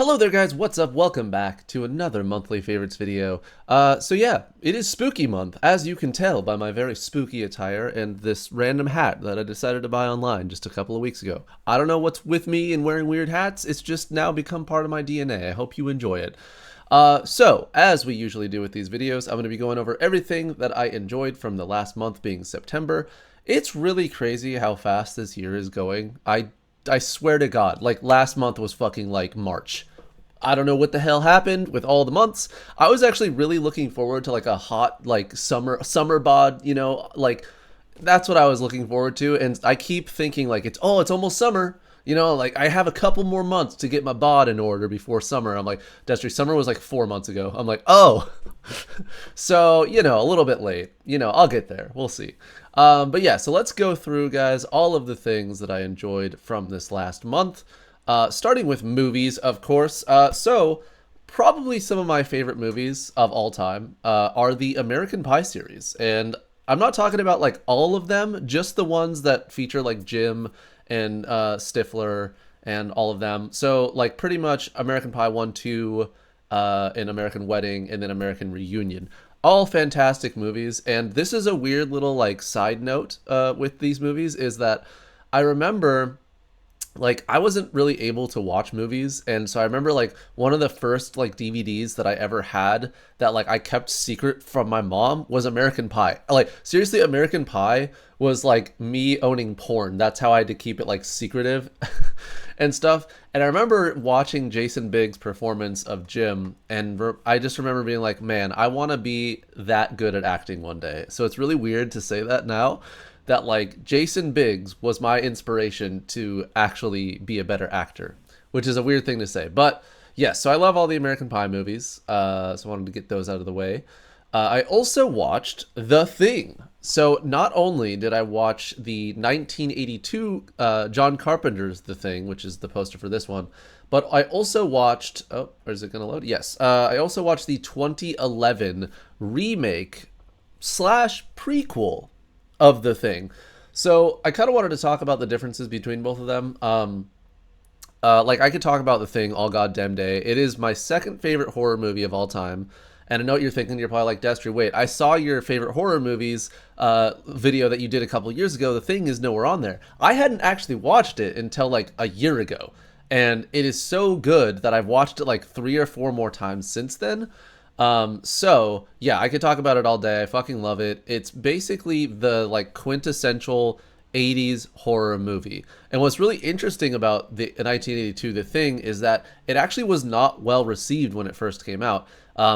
Hello there guys, what's up? Welcome back to another monthly favorites video. So yeah, it is spooky month, as you can tell by my very spooky attire and this random hat that I decided to buy online just a couple of weeks ago. I don't know what's with me in wearing weird hats, it's just now become part of my DNA. I hope you enjoy it. So, as we usually do with these videos, I'm going to be going over everything that I enjoyed from the last month being September. It's really crazy how fast this year is going. I swear to God, like last month was fucking like March. I don't know what the hell happened with all the months. I was actually really looking forward to like a hot like summer bod, like that's what I was looking forward to. And I keep thinking like it's almost summer. Like I have a couple more months to get my bod in order before summer. I'm like, Destry, summer was like 4 months ago. I'm like, oh, so, a little bit late, I'll get there. We'll see. But yeah, so let's go through, guys, all of the things that I enjoyed from this last month. Starting with movies, of course. So probably some of my favorite movies of all time are the American Pie series. And I'm not talking about like all of them, just the ones that feature like Jim and Stifler and all of them. So like pretty much American Pie 1, 2, an American Wedding, and then American Reunion. All fantastic movies. And this is a weird little like side note with these movies is that I remember like I wasn't really able to watch movies, and so I remember like one of the first like DVDs that I ever had that like I kept secret from my mom was American Pie. Like seriously, American Pie was like me owning porn. That's how I had to keep it like secretive and stuff. And I remember watching Jason Biggs' performance of Jim, and I just remember being like, man, I want to be that good at acting one day. So it's really weird to say that now, that like Jason Biggs was my inspiration to actually be a better actor, which is a weird thing to say. But yes, so I love all the American Pie movies, so I wanted to get those out of the way. I also watched The Thing. So not only did I watch the 1982 John Carpenter's The Thing, which is the poster for this one, but I also watched, oh, is it going to load? Yes. I also watched the 2011 remake slash prequel of The Thing. So I kind of wanted to talk about the differences between both of them. Like I could talk about The Thing all goddamn day. It is my second favorite horror movie of all time. And I know what you're thinking. You're probably like, Destry, wait, I saw your favorite horror movies video that you did a couple years ago. The Thing is nowhere on there. I hadn't actually watched it until like a year ago. And it is so good that I've watched it like 3 or 4 more times since then. So yeah, I could talk about it all day. I fucking love it. It's basically the like quintessential 80s horror movie. And what's really interesting about the 1982 The Thing is that it actually was not well received when it first came out.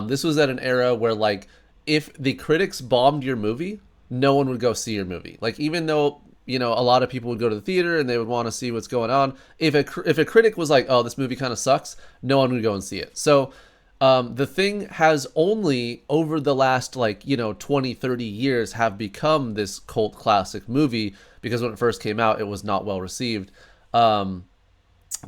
This was at an era where like if the critics bombed your movie, no one would go see your movie. Like even though a lot of people would go to the theater and they would want to see what's going on, if a critic was like, oh, this movie kind of sucks, no one would go and see it. So The Thing has only over the last 20, 30 years have become this cult classic movie, because when it first came out, it was not well received. But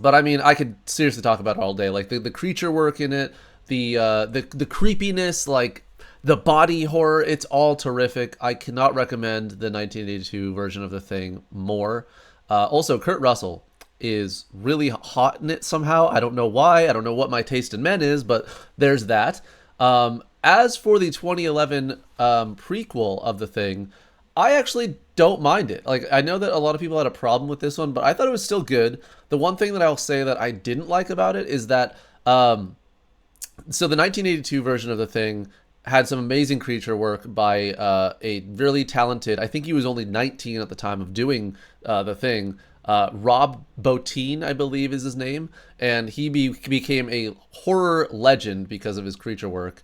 I mean, I could seriously talk about it all day. Like the creature work in it, the creepiness, like the body horror, it's all terrific. I cannot recommend the 1982 version of The Thing more. Also, Kurt Russell is really hot in it somehow. I don't know why. I don't know what my taste in men is, but there's that. As for the 2011 prequel of The Thing, I actually don't mind it. Like, I know that a lot of people had a problem with this one, but I thought it was still good. The one thing that I'll say that I didn't like about it is that, so the 1982 version of The Thing had some amazing creature work by a really talented, I think he was only 19 at the time of doing The Thing, Rob Bottin, I believe is his name, and he became a horror legend because of his creature work.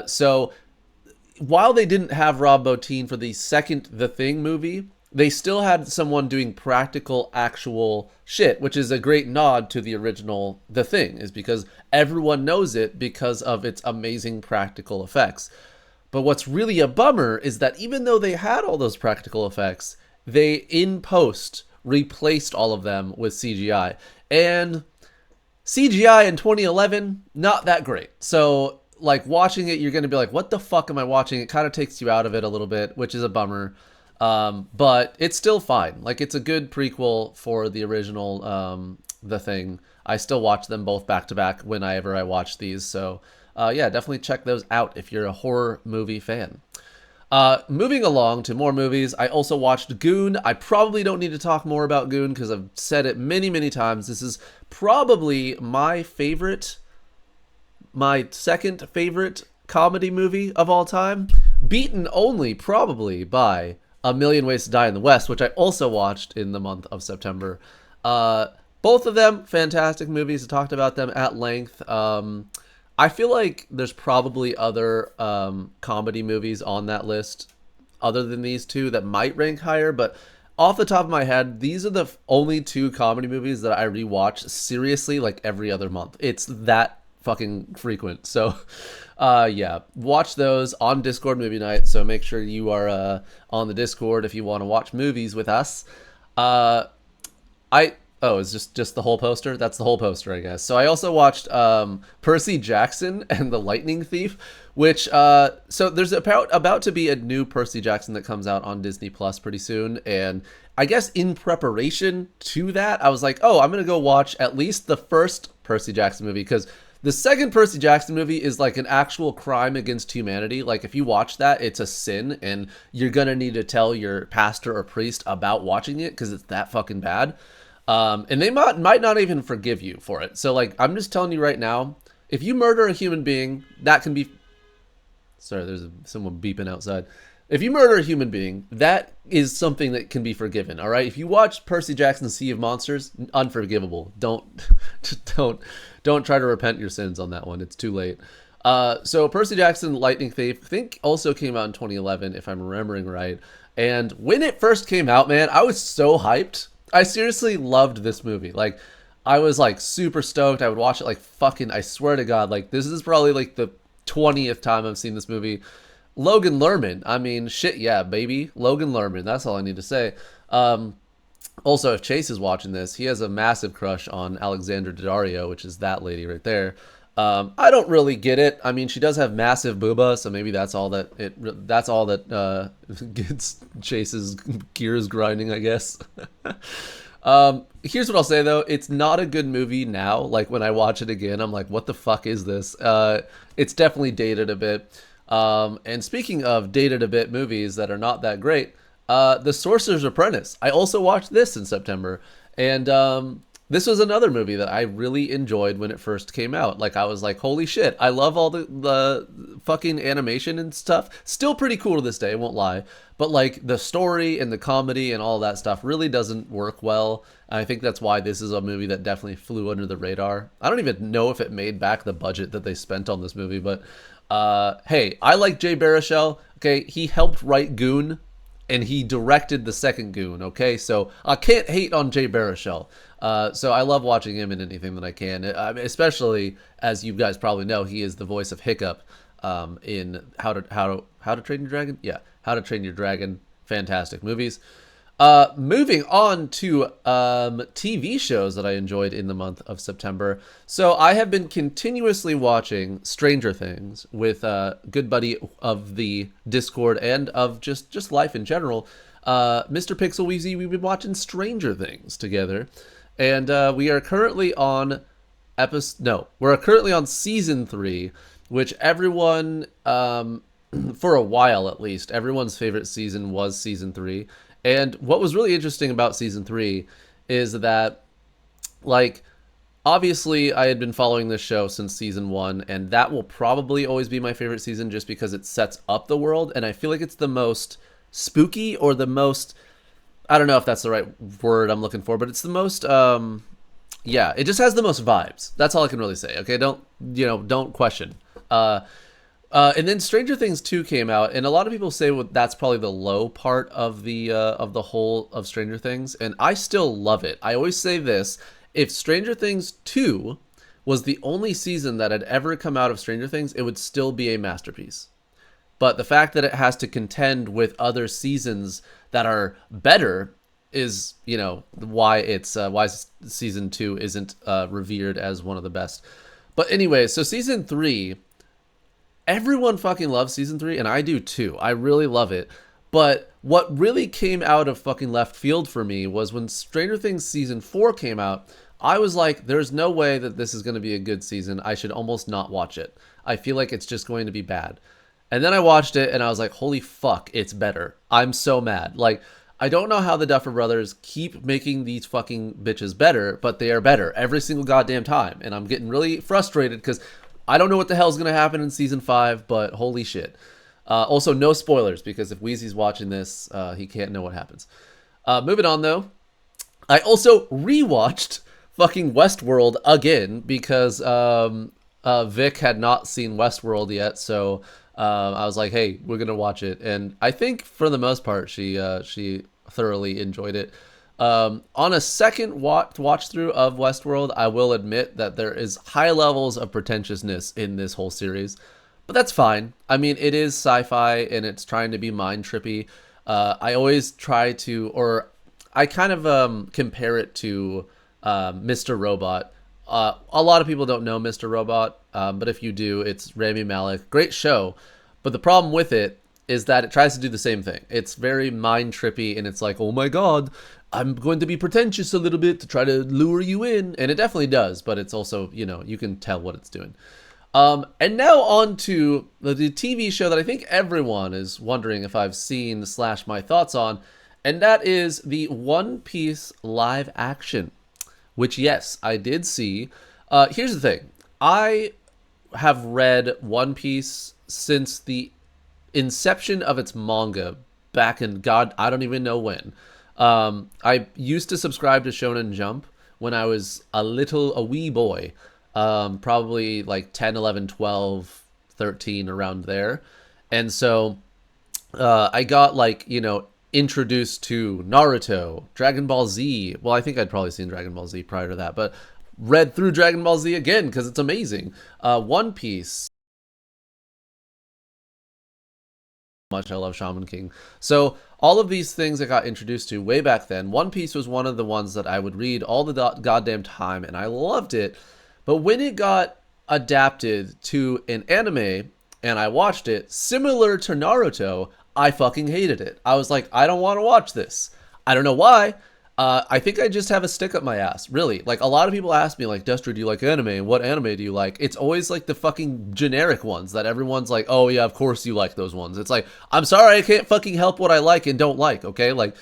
So while they didn't have Rob Bottin for the second The Thing movie, they still had someone doing practical, actual shit, which is a great nod to the original The Thing, is because everyone knows it because of its amazing practical effects. But what's really a bummer is that even though they had all those practical effects, they, in post, replaced all of them with CGI. And CGI in 2011, not that great. So, like, watching it, you're going to be like, what the fuck am I watching? It kind of takes you out of it a little bit, which is a bummer. But it's still fine. Like, it's a good prequel for the original The Thing. I still watch them both back to back whenever I watch these. So yeah, definitely check those out if you're a horror movie fan. Moving along to more movies, I also watched Goon. I probably don't need to talk more about Goon because I've said it many, many times. This is probably my second favorite comedy movie of all time, beaten only probably by A Million Ways to Die in the West, which I also watched in the month of September. Both of them fantastic movies. I talked about them at length. I feel like there's probably other comedy movies on that list other than these two that might rank higher, but off the top of my head, these are the only two comedy movies that I rewatch seriously like every other month. It's that fucking frequent. So yeah, watch those on Discord movie night, so make sure you are on the Discord if you want to watch movies with us. It's just the whole poster? That's the whole poster, I guess. So I also watched Percy Jackson and the Lightning Thief, which so there's about to be a new Percy Jackson that comes out on Disney Plus pretty soon, and I guess in preparation to that, I was like, oh, I'm gonna go watch at least the first Percy Jackson movie, because the second Percy Jackson movie is like an actual crime against humanity. Like, if you watch that, it's a sin, and you're gonna need to tell your pastor or priest about watching it because it's that fucking bad. And they might not even forgive you for it. So, like, I'm just telling you right now, if you murder a human being, that can be... Sorry, there's someone beeping outside. If you murder a human being, that is something that can be forgiven, all right? If you watch Percy Jackson's Sea of Monsters, unforgivable. Don't try to repent your sins on that one. It's too late. So Percy Jackson, Lightning Thief, I think also came out in 2011, if I'm remembering right. And when it first came out, man, I was so hyped. I seriously loved this movie. Like, I was like super stoked. I would watch it like fucking, I swear to God, like this is probably like the 20th time I've seen this movie. Logan Lerman, I mean, shit, yeah, baby. Logan Lerman, that's all I need to say. Also, if Chase is watching this, he has a massive crush on Alexandra Daddario, which is that lady right there. I don't really get it. I mean, she does have massive booba, so maybe that's all that gets Chase's gears grinding, I guess. Here's what I'll say though: it's not a good movie now. Like, when I watch it again, I'm like, what the fuck is this? It's definitely dated a bit. And speaking of dated a bit movies that are not that great, The Sorcerer's Apprentice. I also watched this in September, and this was another movie that I really enjoyed when it first came out. Like, I was like, holy shit, I love all the fucking animation and stuff. Still pretty cool to this day, I won't lie. But, like, the story and the comedy and all that stuff really doesn't work well. I think that's why this is a movie that definitely flew under the radar. I don't even know if it made back the budget that they spent on this movie, but hey, I like Jay Baruchel. Okay, he helped write Goon, and he directed the second Goon, okay? So I can't hate on Jay Baruchel. So I love watching him in anything that I can, especially, as you guys probably know, he is the voice of Hiccup in How to Train Your Dragon? Yeah, How to Train Your Dragon. Fantastic movies. Moving on to TV shows that I enjoyed in the month of September. So I have been continuously watching Stranger Things with a good buddy of the Discord and of just life in general. Mr. Pixel Weezy, we've been watching Stranger Things together. And we are currently on season 3, which everyone, for a while at least, everyone's favorite season was season 3. And what was really interesting about season 3 is that, like, obviously I had been following this show since season 1, and that will probably always be my favorite season just because it sets up the world, and I feel like it's the most spooky, or the most, I don't know if that's the right word I'm looking for, but it's the most, yeah, it just has the most vibes. That's all I can really say, okay? Don't question. And then Stranger Things 2 came out, and a lot of people say that's probably the low part of the whole of Stranger Things, and I still love it. I always say this: if Stranger Things 2 was the only season that had ever come out of Stranger Things, it would still be a masterpiece. But the fact that it has to contend with other seasons that are better is, why why season 2 isn't revered as one of the best. But anyway, so season 3. Everyone fucking loves season 3, and I do too. I really love it. But what really came out of fucking left field for me was when Stranger Things season 4 came out, I was like, there's no way that this is going to be a good season. I should almost not watch it. I feel like it's just going to be bad. And then I watched it and I was like, holy fuck, it's better. I'm so mad. Like, I don't know how the Duffer Brothers keep making these fucking bitches better, but they are better every single goddamn time. And I'm getting really frustrated because I don't know what the hell's going to happen in season 5, but holy shit. Also, no spoilers, because if Wheezy's watching this, he can't know what happens. Moving on, though. I also rewatched fucking Westworld again because Vic had not seen Westworld yet, so I was like, "Hey, we're gonna watch it," and I think for the most part, she thoroughly enjoyed it. On a second watch through of Westworld, I will admit that there is high levels of pretentiousness in this whole series, but that's fine. I mean, it is sci-fi and it's trying to be mind trippy. I always try to, or I kind of compare it to Mr. Robot. A lot of people don't know Mr. Robot, but if you do, it's Rami Malek. Great show, but the problem with it is that it tries to do the same thing. It's very mind trippy, and it's like, oh my god, I'm going to be pretentious a little bit to try to lure you in, and it definitely does. But it's also, you know, you can tell what it's doing. And now on to the TV show that I think everyone is wondering if I've seen / my thoughts on, and that is the One Piece live action, which, yes, I did see. Here's the thing. I have read One Piece since the inception of its manga back in, God, I don't even know when. I used to subscribe to Shonen Jump when I was a wee boy. Probably like 10, 11, 12, 13, around there. And so I got, like, you know, introduced to Naruto, Dragon Ball Z. Well, I think I'd probably seen Dragon Ball Z prior to that, but read through Dragon Ball Z again because it's amazing. One Piece. Much I love Shaman King. So all of these things I got introduced to way back then. One Piece was one of the ones that I would read all the goddamn time, and I loved it. But when it got adapted to an anime and I watched it, similar to Naruto, I fucking hated it. I was like, I don't want to watch this. I don't know why. I think I just have a stick up my ass, really. Like, a lot of people ask me, like, Duster, do you like anime? What anime do you like? It's always, like, the fucking generic ones that everyone's like, oh, yeah, of course you like those ones. It's like, I'm sorry, I can't fucking help what I like and don't like, okay? Like,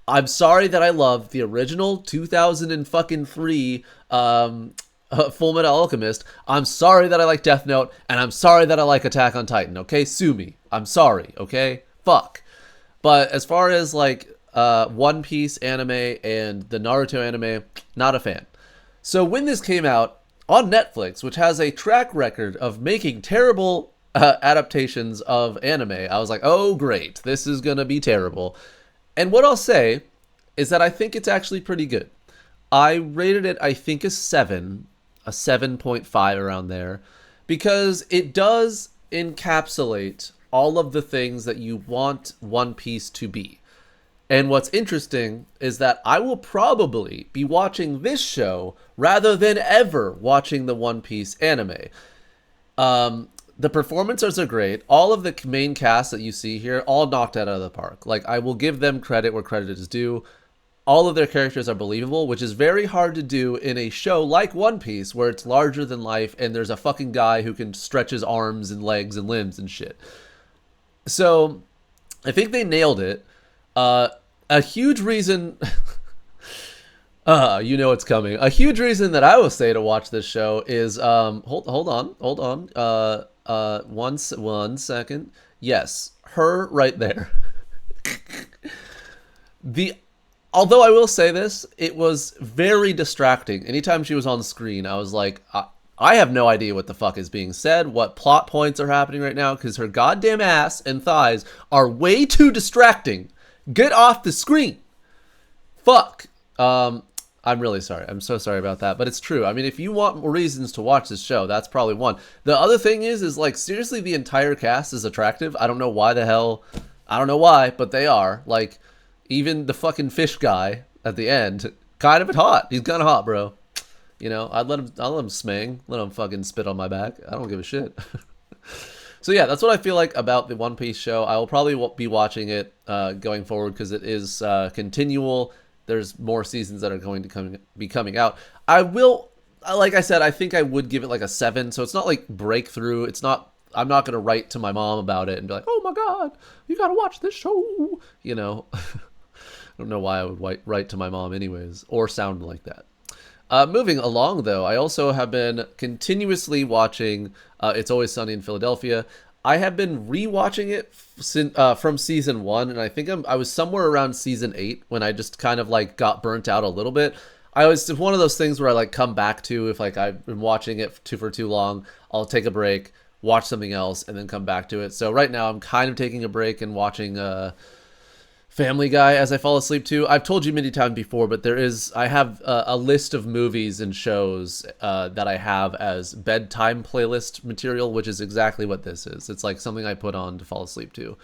I'm sorry that I love the original 2003 Full Metal Alchemist. I'm sorry that I like Death Note, and I'm sorry that I like Attack on Titan, okay? Sue me. I'm sorry, okay? Fuck. But as far as, like, One Piece anime and the Naruto anime, not a fan. So when this came out on Netflix, which has a track record of making terrible adaptations of anime, I was like, oh great, this is gonna be terrible. And what I'll say is that I think it's actually pretty good. I rated it, I think, a 7.5 around there, because it does encapsulate all of the things that you want One Piece to be. And what's interesting is that I will probably be watching this show rather than ever watching the One Piece anime. The performances are great. All of the main cast that you see here, all knocked out of the park. Like, I will give them credit where credit is due. All of their characters are believable, which is very hard to do in a show like One Piece, where it's larger than life and there's a fucking guy who can stretch his arms and legs and limbs and shit. So I think they nailed it. A huge reason, you know it's coming. A huge reason that I will say to watch this show is, hold on. One second. Yes, her right there. Although I will say this, it was very distracting. Anytime she was on screen, I was like, I have no idea what the fuck is being said, what plot points are happening right now, because her goddamn ass and thighs are way too distracting. Get off the screen. Fuck. I'm really sorry. I'm so sorry about that, but it's true. I mean, if you want more reasons to watch this show, that's probably one. The other thing is like, seriously, the entire cast is attractive. I don't know why the hell. I don't know why, but they are. Like, even the fucking fish guy at the end, kind of hot. He's kind of hot, bro. You know, I'll let him smang, let him fucking spit on my back. I don't give a shit. So yeah, that's what I feel like about the One Piece show. I will probably be watching it going forward because it is continual there's more seasons that are going to be coming out. I will, like I said, I think I would give it like a 7. So it's not like breakthrough. It's not. I'm not gonna write to my mom about it and be like, "Oh my god, you gotta watch this show." You know, I don't know why I would write to my mom anyways, or sound like that. Moving along, though, I also have been continuously watching It's Always Sunny in Philadelphia. I have been rewatching it from season 1, and I think I was somewhere around season 8 when I just kind of like got burnt out a little bit. It's one of those things where I like come back to if like I've been watching it for too long, I'll take a break, watch something else, and then come back to it. So right now I'm kind of taking a break and watching Family Guy as I fall asleep to. I've told you many times before, but I have a list of movies and shows that I have as bedtime playlist material, which is exactly what this is. It's like something I put on to fall asleep to.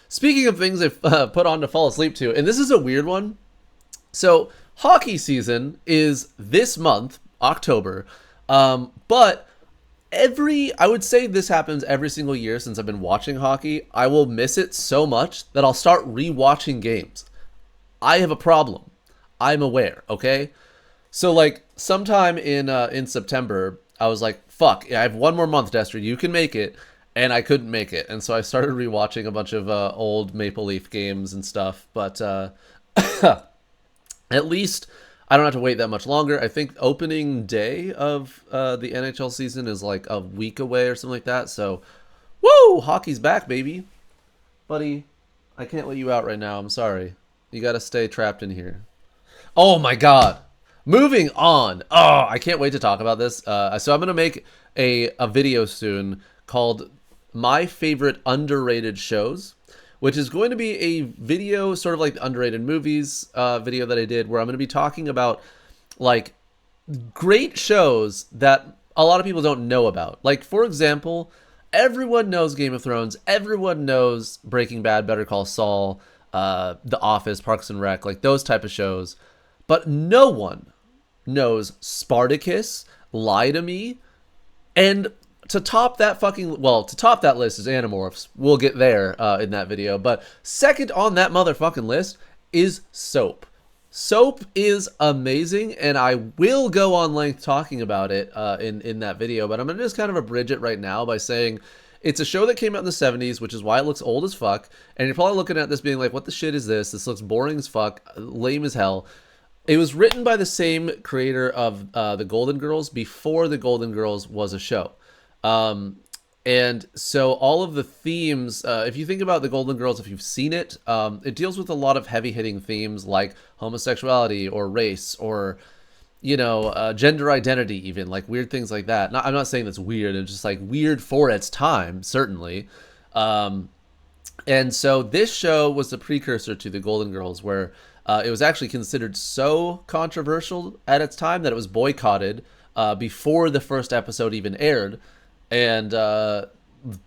Speaking of things I've put on to fall asleep to, and this is a weird one. So hockey season is this month, October, but I would say this happens every single year since I've been watching hockey. I will miss it so much that I'll start rewatching games. I have a problem. I'm aware, okay? So like sometime in September, I was like, fuck, I have one more month, Destry, you can make it. And I couldn't make it. And so I started rewatching a bunch of old Maple Leaf games and stuff. But at least I don't have to wait that much longer. I think opening day of the NHL season is like a week away or something like that. So, woo! Hockey's back, baby. Buddy, I can't let you out right now. I'm sorry. You got to stay trapped in here. Oh my god. Moving on. Oh, I can't wait to talk about this. So I'm going to make a video soon called My Favorite Underrated Shows, which is going to be a video sort of like the underrated movies video that I did, where I'm going to be talking about like great shows that a lot of people don't know about. Like, for example, everyone knows Game of Thrones. Everyone knows Breaking Bad, Better Call Saul, The Office, Parks and Rec, like those type of shows. But no one knows Spartacus, Lie to Me, and to top that list is Animorphs. We'll get there in that video. But second on that motherfucking list is Soap. Soap is amazing, and I will go on length talking about it in that video. But I'm going to just kind of abridge it right now by saying it's a show that came out in the 70s, which is why it looks old as fuck. And you're probably looking at this being like, what the shit is this? This looks boring as fuck, lame as hell. It was written by the same creator of The Golden Girls before The Golden Girls was a show. And so all of the themes, if you think about The Golden Girls, if you've seen it, it deals with a lot of heavy-hitting themes like homosexuality or race or, gender identity even, like weird things like that. I'm not saying that's weird, it's just like weird for its time, certainly. And so this show was the precursor to The Golden Girls, where it was actually considered so controversial at its time that it was boycotted before the first episode even aired. And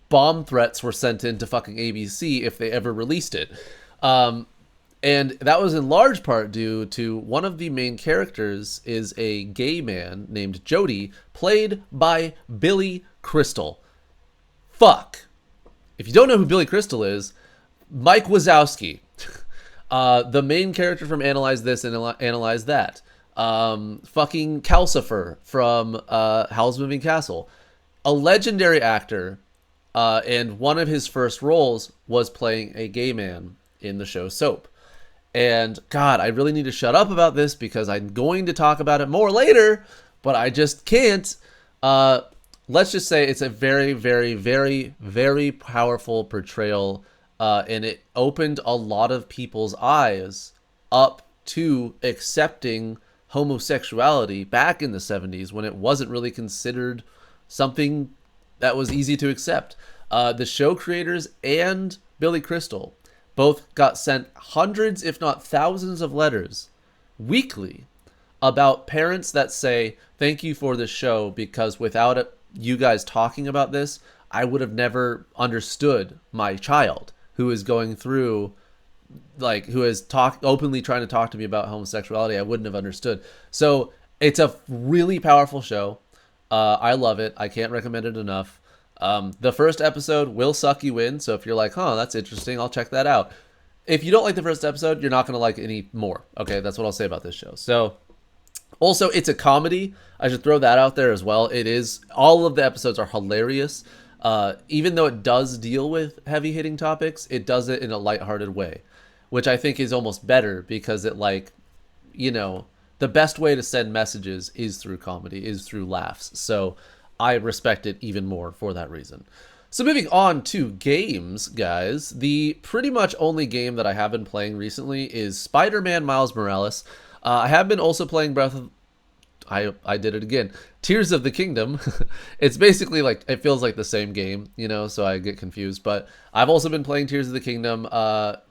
bomb threats were sent in to fucking ABC if they ever released it. And that was in large part due to one of the main characters is a gay man named Jody, played by Billy Crystal. Fuck. If you don't know who Billy Crystal is, Mike Wazowski. The main character from Analyze This and Analyze That. Fucking Calcifer from Howl's Moving Castle. A legendary actor, and one of his first roles was playing a gay man in the show Soap. And God, I really need to shut up about this because I'm going to talk about it more later, but I just can't. Let's just say it's a very, very, very, very powerful portrayal, and it opened a lot of people's eyes up to accepting homosexuality back in the 70s when it wasn't really considered something that was easy to accept. The show creators and Billy Crystal both got sent hundreds, if not thousands, of letters weekly about parents that say, thank you for this show, because without it, you guys talking about this, I would have never understood my child who is going through, like, who is openly trying to talk to me about homosexuality. I wouldn't have understood. So it's a really powerful show. I love it. I can't recommend it enough. The first episode will suck you in, so if you're like, huh, that's interesting, I'll check that out. if you don't like the first episode, you're not going to like any more. Okay, that's what I'll say about this show. So, also, it's a comedy. I should throw that out there as well. It is. All of the episodes are hilarious. Even though it does deal with heavy hitting topics, it does it in a lighthearted way, which I think is almost better because it, like, you know, the best way to send messages is through comedy, is through laughs. So I respect it even more for that reason. So moving on to games, guys, the pretty much only game that I have been playing recently is Spider-Man Miles Morales. I have been also playing Breath of... I did it again. Tears of the Kingdom. It's basically like, it feels like the same game, you know, so I get confused. But I've also been playing Tears of the Kingdom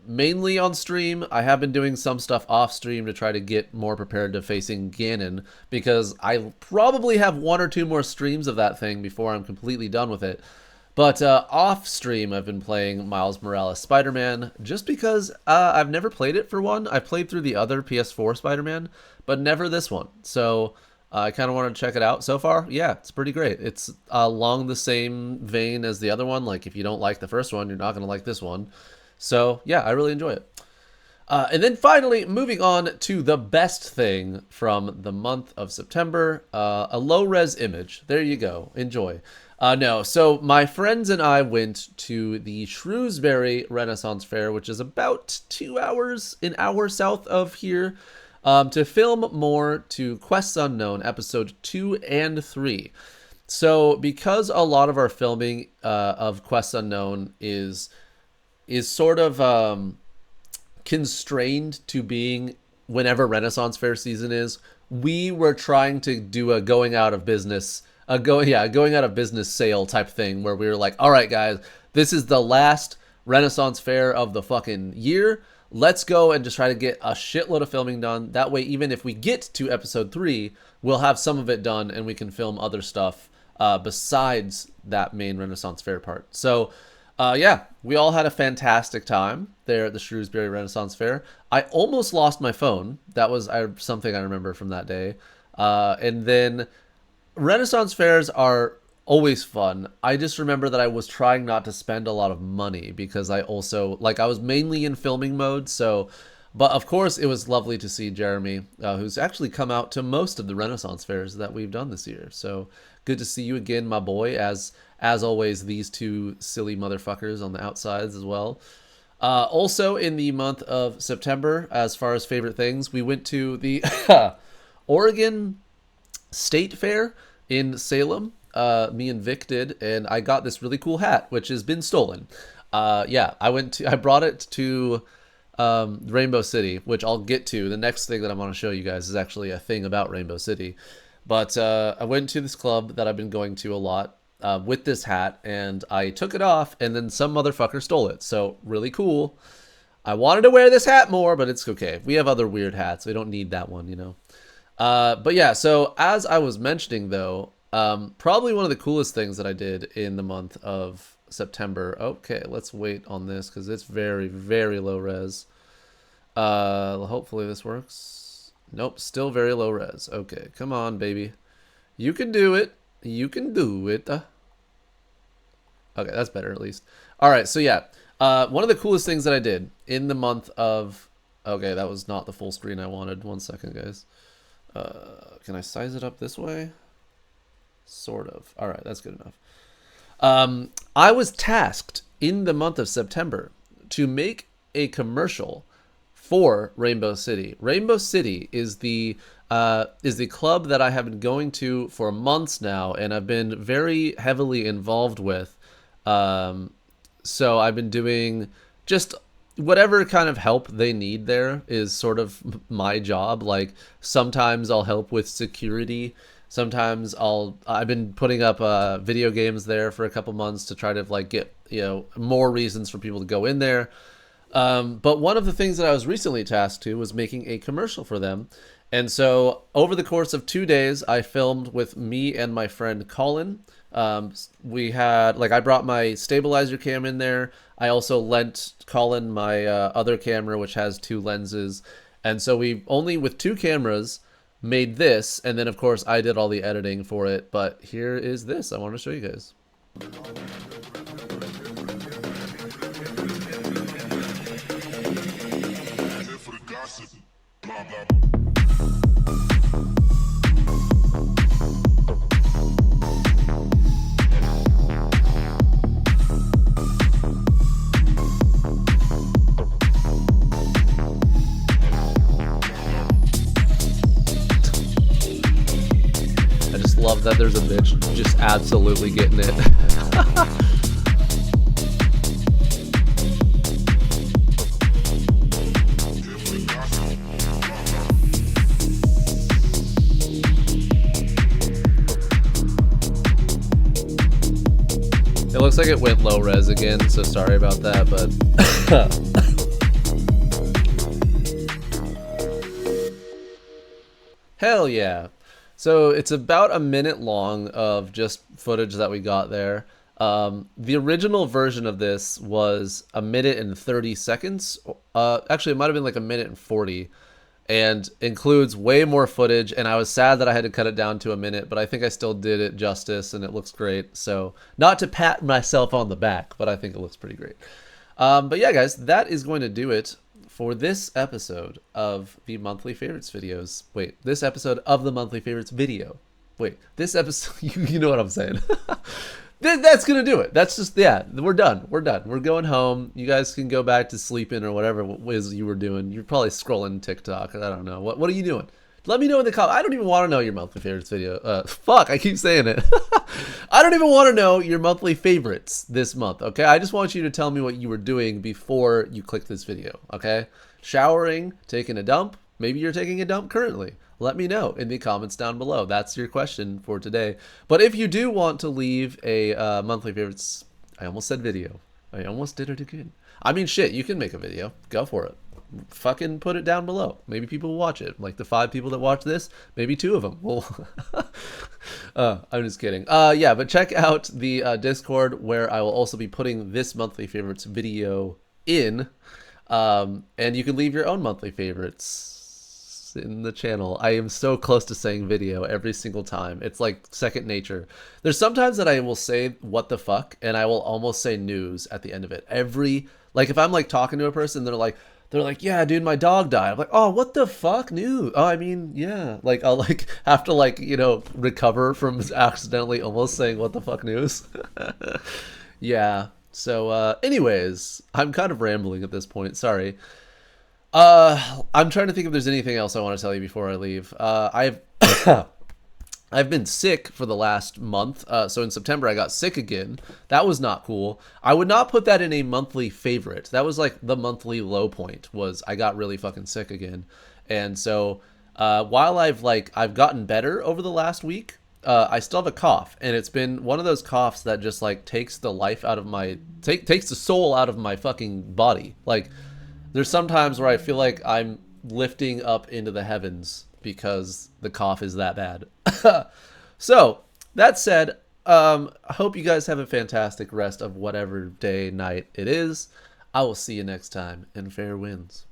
mainly on stream. I have been doing some stuff off stream to try to get more prepared to facing Ganon, because I probably have 1 or 2 more streams of that thing before I'm completely done with it. But off stream, I've been playing Miles Morales Spider-Man just because I've never played it for one. I've played through the other PS4 Spider-Man, but never this one. So I kind of wanted to check it out. So far, yeah, it's pretty great. It's along the same vein as the other one. Like, if you don't like the first one, you're not going to like this one. So yeah, I really enjoy it. And then finally, moving on to the best thing from the month of September, a low-res image. There you go. Enjoy. No, so my friends and I went to the Shrewsbury Renaissance Fair, which is about 2 hours, an hour south of here, to film more to Quests Unknown episode 2 and 3. So because a lot of our filming of Quests Unknown is sort of constrained to being whenever Renaissance Fair season is, we were trying to do a going out of business sale type thing, where we were like, all right, guys, this is the last Renaissance Fair of the fucking year. Let's go and just try to get a shitload of filming done. That way, even if we get to episode 3, we'll have some of it done and we can film other stuff besides that main Renaissance Fair part. So yeah, we all had a fantastic time there at the Shrewsbury Renaissance Fair. I almost lost my phone. That was something I remember from that day. And then Renaissance fairs are always fun. I just remember that I was trying not to spend a lot of money because I also, like, I was mainly in filming mode. So, but of course it was lovely to see Jeremy, who's actually come out to most of the Renaissance fairs that we've done this year. So good to see you again, my boy. As always, these two silly motherfuckers on the outsides as well. Also in the month of September, as far as favorite things, we went to the Oregon State Fair in Salem. Me and Vic did, and I got this really cool hat, which has been stolen. Yeah, I brought it to Rainbow City, which I'll get to. The next thing that I'm going to show you guys is actually a thing about Rainbow City. But I went to this club that I've been going to a lot with this hat, and I took it off, and then some motherfucker stole it. So really cool. I wanted to wear this hat more, but it's okay. We have other weird hats. We don't need that one, you know. But yeah, so as I was mentioning, though, probably one of the coolest things that I did in the month of September. Okay, let's wait on this because it's very, very low res. Hopefully this works. Nope, still very low res. Okay, come on, baby. You can do it. You can do it. Okay, that's better at least. All right, so yeah, one of the coolest things that I did in the month of... Okay, that was not the full screen I wanted. 1 second, guys. Can I size it up this way? Sort of. All right, that's good enough. I was tasked in the month of September to make a commercial for Rainbow City. Rainbow City is the club that I have been going to for months now, and I've been very heavily involved with. So I've been doing just whatever kind of help they need there is sort of my job. Like, sometimes I'll help with security. Sometimes I've been putting up video games there for a couple months to try to, like, get, you know, more reasons for people to go in there. But one of the things that I was recently tasked to was making a commercial for them. And so over the course of 2 days, I filmed with me and my friend Colin. We had, like, I brought my stabilizer cam in there. I also lent Colin my other camera, which has 2 lenses. And so we only, with 2 cameras, made this. And then, of course, I did all the editing for it. But here is this. I want to show you guys. I just love that there's a bitch just absolutely getting it. It looks like it went low res again, so sorry about that, but hell yeah. So it's about a minute long of just footage that we got there. The original version of this was a minute and 30 seconds. Actually, it might have been like a minute and 40, and includes way more footage. And I was sad that I had to cut it down to a minute, but I think I still did it justice, and it looks great. So not to pat myself on the back, but I think it looks pretty great. But yeah, guys, that is going to do it for this episode of the Monthly Favorites videos. Wait, this episode of the Monthly Favorites video. Wait, this episode, you know what I'm saying. That's going to do it. That's just, yeah, we're done. We're done. We're going home. You guys can go back to sleeping or whatever it was you were doing. You're probably scrolling TikTok. I don't know. What are you doing? Let me know in the comments. I don't even want to know your monthly favorites video. Fuck, I keep saying it. I don't even want to know your monthly favorites this month, okay? I just want you to tell me what you were doing before you clicked this video, okay? Showering, taking a dump. Maybe you're taking a dump currently. Let me know in the comments down below. That's your question for today. But if you do want to leave a monthly favorites, I almost said video. I almost did it again. I mean, shit, you can make a video. Go for it. Fucking put it down below. Maybe people will watch it. Like the 5 people that watch this, maybe 2 of them will. I'm just kidding. Yeah, but check out the Discord, where I will also be putting this monthly favorites video in. And you can leave your own monthly favorites in the channel. I am so close to saying video every single time. It's like second nature. There's sometimes that I will say what the fuck, and I will almost say news at the end of it. Like if I'm like talking to a person, they're like, yeah, dude, my dog died. I'm like, oh, what the fuck? News? Oh, I mean, yeah. Like I'll like have to like, you know, recover from accidentally almost saying what the fuck news. Yeah. So anyways, I'm kind of rambling at this point. Sorry. I'm trying to think if there's anything else I want to tell you before I leave. I've been sick for the last month. So in September, I got sick again. That was not cool. I would not put that in a monthly favorite. That was like the monthly low point, was I got really fucking sick again. And so while I've gotten better over the last week, I still have a cough, and it's been one of those coughs that just like takes the life out of my, takes the soul out of my fucking body. Like there's sometimes where I feel like I'm lifting up into the heavens because the cough is that bad. So that said, I hope you guys have a fantastic rest of whatever day, night it is. I will see you next time, and fair winds.